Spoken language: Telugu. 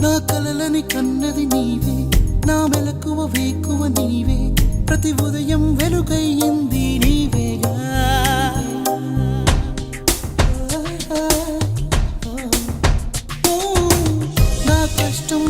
నా కలలని కన్నది నీవే, నా మెలకువ వేకువ నీవే, ప్రతి ఉదయం వెలుగయ్యింది నీవేగా. నా కష్టం